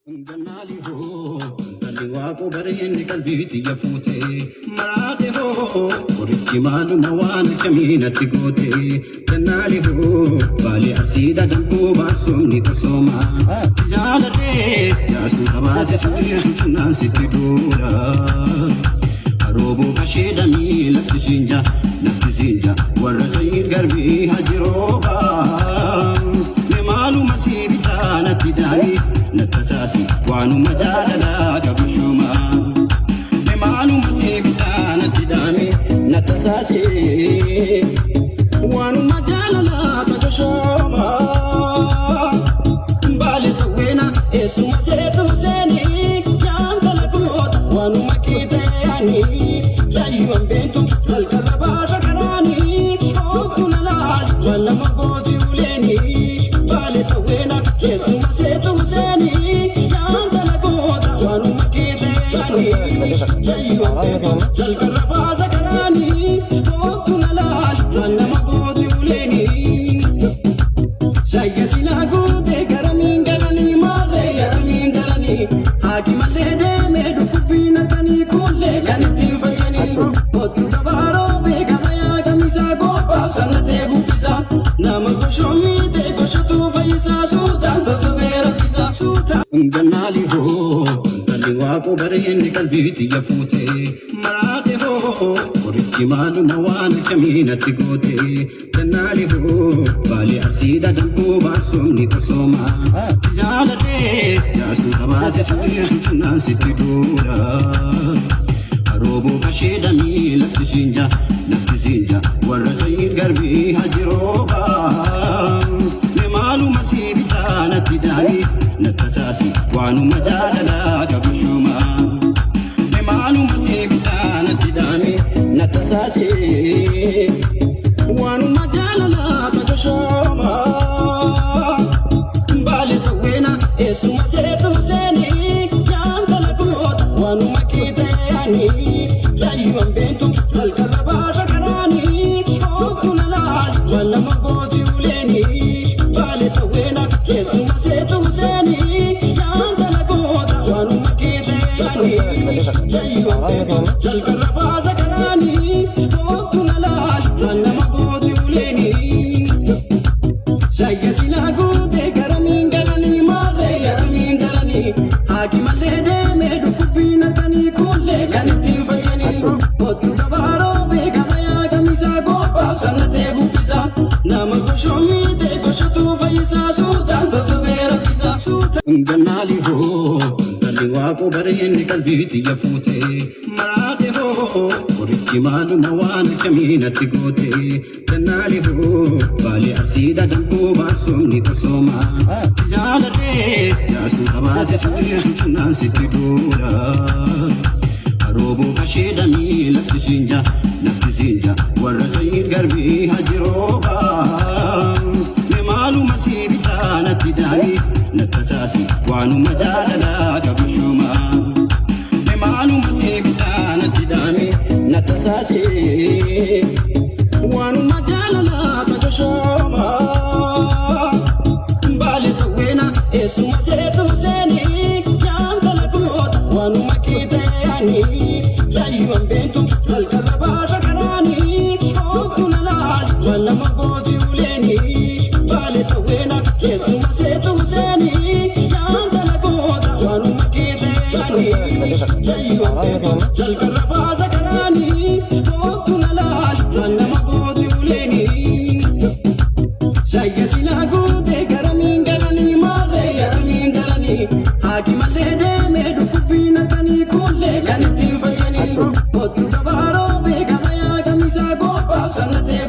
Ganali ho, daliwa ko bariyan ni kalbiti ya fute. Marade ho, orichi malu mawan kami natigote. Ganali ho, bali asida dangu basum ni kusoma. Sijala de, yasu kamase sunan situra. Arobo kasheda mi lafti sinja, warra sayir garbi hajiroba. Me malu masibita natidani. نتساسي وانو مجالنا كبشوما بمعنو مسيبتا نتدامي نتساسي وانو مجالنا كبشوما بالي سوينا اسو مسيتو سيني كان تلقوت وانو مكيتاني جايوان بنتو تلقربا سكراني شوكونا لال وانا مقودي وليني بالي سوينا اسو مسيتو سيني चल कर बाज करानी तो तुनलाल चल मगोदी उलेनी चाहिए सिला गोदे करनी मारे करनी आगी मले दे मेडु कुबीना तनी खोले गनती फयनी तो दबारो बेगा मया गमिसा गोपा सनते गुपिसा नाम को शोमी दे को शतु फैसा सुता ससवेर फिसा सुता गनाली हो daliwa ko bariyan ni kalbiti ya fute. Marade ho, orichi malu mawan kami natigote. Ganali ho, bali asida dangu basum ni kusoma. Sijala de, yasu kamase sunan situra. Arobo kasheda mi lafti sinja, warra sayir garbi hajiroba. Me malu masibita natidani, natasasi wanu majalala kabshuma. Me malu masibita natidani, natasasi wanu majalala kabshuma. Bali sawena esu masetu seni yantala kumot wanu makitani. Jayuan bentu talkaraba sakarani shokuna lal wala magodi uleni. Bali sawena esu masetu seni yantala kumot wanu makitani. Jayuan bentu talkaraba sakarani shokuna lal wala magodi uleni. Jaya silagu de garani mare garani agi male de medu kubina tani kule ganti fayani otu dabaro bega maya kamisa gopa sanate gupisa nama ko shomi de ko shatu fayisa sudan sasvera fisa sudan ganali ho daliwa ko bariyan ni kalbiti ya fute marade ho orichi malu mawan kami natigote ganali ho bali asida dangu basum ni kusoma sijala de yasu kamase sunan situra arobo kasheda mi lafti sinja warra sayir garbi hajiroba me malu masibita natidani natasasi wanu majalala kabshuma me malu masibita natidani natasasi wanu majalala kabshuma bali sawena esu masetu seni yantala kumot wanu makitani jayuan bentu talkaraba sakarani shokuna lal wala magodi uleni bali sawena esu masetu seni yantala kumot wanu makitani jayuan bentu talkaraba sakarani shokuna lal wala magodi uleni jaya silagu de garani mare garani agi male de medu kubina tani kule ganti fayani otu dabaro bega maya kamisa gopa sanate